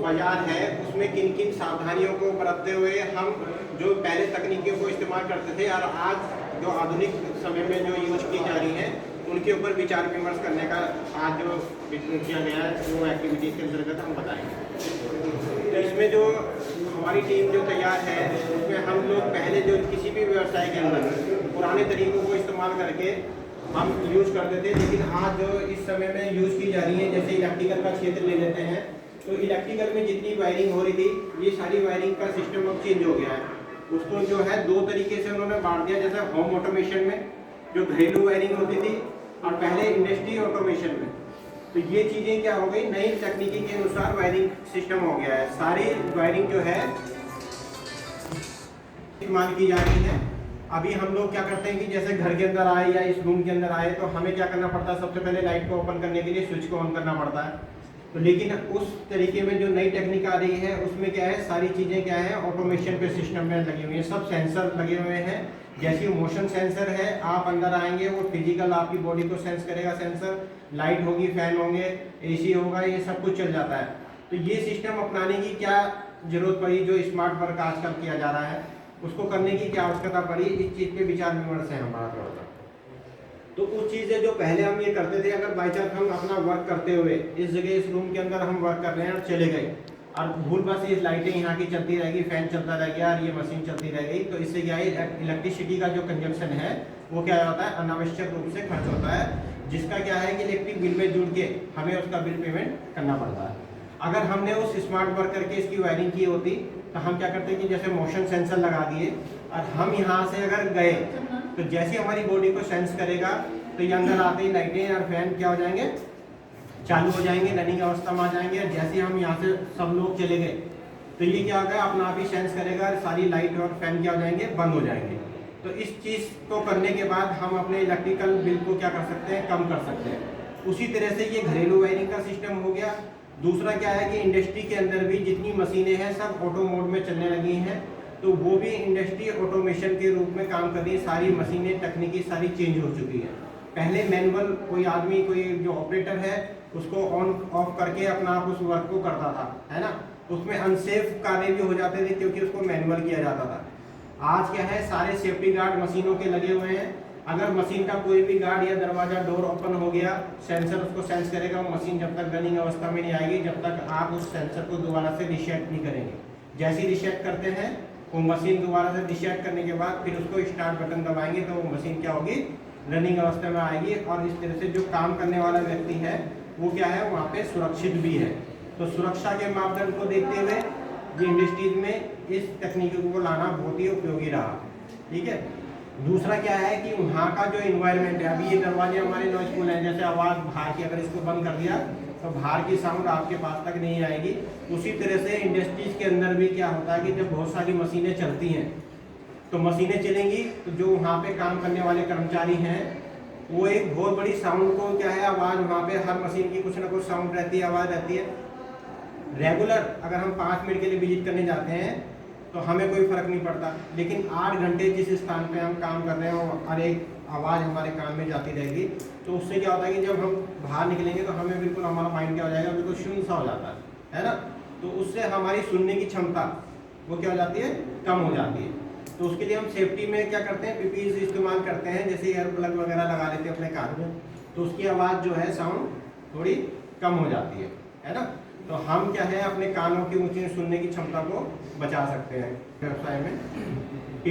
बाजार है उसमें किन किन सावधानियों को बरतते हुए हम जो पहले तकनीकियों को इस्तेमाल करते थे और आज जो आधुनिक समय में जो यूज की जा रही हैं उनके ऊपर विचार विमर्श करने का आज जो किया गया है वो एक्टिविटीज़ के अंतर्गत हम बताएंगे। तो इसमें जो हमारी टीम जो तैयार है उसमें हम लोग पहले जो किसी भी व्यवसाय के अंदर पुराने तरीकों को इस्तेमाल करके हम यूज करते थे, लेकिन आज जो इस समय में यूज की जा रही है, जैसे इलेक्ट्रिकल का क्षेत्र ले लेते हैं तो इलेक्ट्रिकल में जितनी वायरिंग हो रही थी ये सारी वायरिंग का सिस्टम अब चेंज हो गया है। उसको जो है दो तरीके से उन्होंने बांट दिया, जैसे होम ऑटोमेशन में जो घरेलू वायरिंग होती थी और पहले इंडस्ट्री ऑटोमेशन में। तो ये चीज़ें क्या हो गई, नई तकनीकी के अनुसार वायरिंग सिस्टम हो गया है। सारी वायरिंग जो है इस्तेमाल की जा रही है। अभी हम लोग क्या करते हैं कि जैसे घर के अंदर आए या इस रूम के अंदर आए तो हमें क्या करना पड़ता है, सबसे पहले लाइट को ओपन करने के लिए स्विच को ऑन करना पड़ता है। तो लेकिन उस तरीके में जो नई टेक्निक आ रही है उसमें क्या है, सारी चीज़ें क्या है ऑटोमेशन पे सिस्टम में लगी हुई है। सब सेंसर लगे हुए हैं, जैसे मोशन सेंसर है, आप अंदर आएंगे वो फिजिकल आपकी बॉडी को सेंस करेगा सेंसर, लाइट होगी, फैन होंगे, एसी होगा, ये सब कुछ चल जाता है। तो ये सिस्टम अपनाने की क्या जरूरत पड़ी, जो स्मार्ट वर्क आजकल किया जा रहा है उसको करने की क्या आवश्यकता पड़ी, इस चीज़ पे विचार विमर्श है हमारा। तो कुछ चीज़ें जो पहले हम ये करते थे, अगर बाई चांस हम अपना वर्क करते हुए इस जगह इस रूम के अंदर हम वर्क कर रहे हैं और चले गए और भूल बस ये लाइटें यहाँ की चलती रहेगी, फैन चलता रह गया और ये मशीन चलती रह गई, तो इससे क्या है इलेक्ट्रिसिटी का जो कंजप्शन है वो क्या होता है, अनावश्यक रूप से खर्च होता है, जिसका क्या है कि इलेक्ट्रिक बिल में जुड़ के हमें उसका बिल पेमेंट करना पड़ता है। अगर हमने उस स्मार्ट वर्क करके इसकी वायरिंग की होती तो हम क्या करते हैं कि जैसे मोशन सेंसर लगा दिए और हम यहाँ से अगर गए तो जैसे हमारी बॉडी को सेंस करेगा तो ये अंदर आते ही लाइटें और फैन क्या हो जाएंगे, चालू हो जाएंगे, रनिंग अवस्था में आ जाएंगे। और जैसे हम यहाँ से सब लोग चले गए तो ये क्या होगा, अपना आप ही सेंस करेगा, सारी लाइट और फैन क्या हो जाएंगे, बंद हो जाएंगे। तो इस चीज़ को करने के बाद हम अपने इलेक्ट्रिकल बिल को क्या कर सकते हैं, कम कर सकते हैं। उसी तरह से ये घरेलू वायरिंग का सिस्टम हो गया। दूसरा क्या है कि इंडस्ट्री के अंदर भी जितनी मशीनें हैं सब ऑटो मोड में चलने लगी हैं, तो वो भी इंडस्ट्री ऑटोमेशन के रूप में काम कर रही है। सारी मशीनें तकनीकी सारी चेंज हो चुकी है। पहले मैनुअल कोई आदमी, कोई जो ऑपरेटर है उसको ऑन ऑफ करके अपना आप उस वर्क को करता था, है ना, उसमें अनसेफ कार्य भी हो जाते थे क्योंकि उसको मैनुअल किया जाता था। आज क्या है, सारे सेफ्टी गार्ड मशीनों के लगे हुए हैं। अगर मशीन का कोई भी गार्ड या दरवाजा डोर ओपन हो गया, सेंसर उसको सेंस करेगा, वो मशीन जब तक रनिंग अवस्था में नहीं आएगी जब तक आप उस सेंसर को दोबारा से रीसेट नहीं करेंगे। जैसे ही रीसेट करते हैं वो मशीन दोबारा से रीसेट करने के बाद फिर उसको स्टार्ट बटन दबाएंगे तो वो मशीन क्या होगी, रनिंग अवस्था में आएगी। और इस तरह से जो काम करने वाला व्यक्ति है वो क्या है, वहाँ पे सुरक्षित भी है। तो सुरक्षा के मापदंड को देखते हुए ये इंडस्ट्रीज में इस तकनीकी को लाना बहुत ही उपयोगी रहा। ठीक है। दूसरा क्या है कि वहाँ का जो इन्वायरमेंट है, अभी ये दरवाजे हमारे नॉइसफुल हैं, जैसे आवाज़ बाहर की, अगर इसको बंद कर दिया तो बाहर की साउंड आपके पास तक नहीं आएगी। उसी तरह से इंडस्ट्रीज के अंदर भी क्या होता है कि जब बहुत सारी मशीनें चलती हैं तो मशीनें चलेंगी तो जो वहाँ पे काम करने वाले कर्मचारी हैं वो एक बहुत बड़ी साउंड को क्या है, आवाज़ वहाँ पे हर मशीन की कुछ ना कुछ साउंड रहती है, आवाज़ रहती है। रेगुलर अगर हम 5 मिनट के लिए विजिट करने जाते हैं तो हमें कोई फर्क नहीं पड़ता, लेकिन 8 घंटे जिस स्थान पे हम काम कर रहे हो हर एक आवाज़ हमारे कान में जाती रहेगी, तो उससे क्या होता है कि जब हम बाहर निकलेंगे तो हमें बिल्कुल हमारा माइंड क्या हो जाएगा, बिल्कुल शून्य सा हो जाता है ना। तो उससे हमारी सुनने की क्षमता वो क्या हो जाती है, कम हो जाती है। तो उसके लिए हम सेफ्टी में क्या करते हैं, पीपीई इस्तेमाल करते हैं, जैसे एयर प्लग वगैरह लगा लेते हैं अपने कान में, तो उसकी आवाज़ जो है साउंड थोड़ी कम हो जाती है ना। तो हम क्या है अपने कानों की ऊंची सुनने की क्षमता को बचा सकते हैं व्यवसाय में।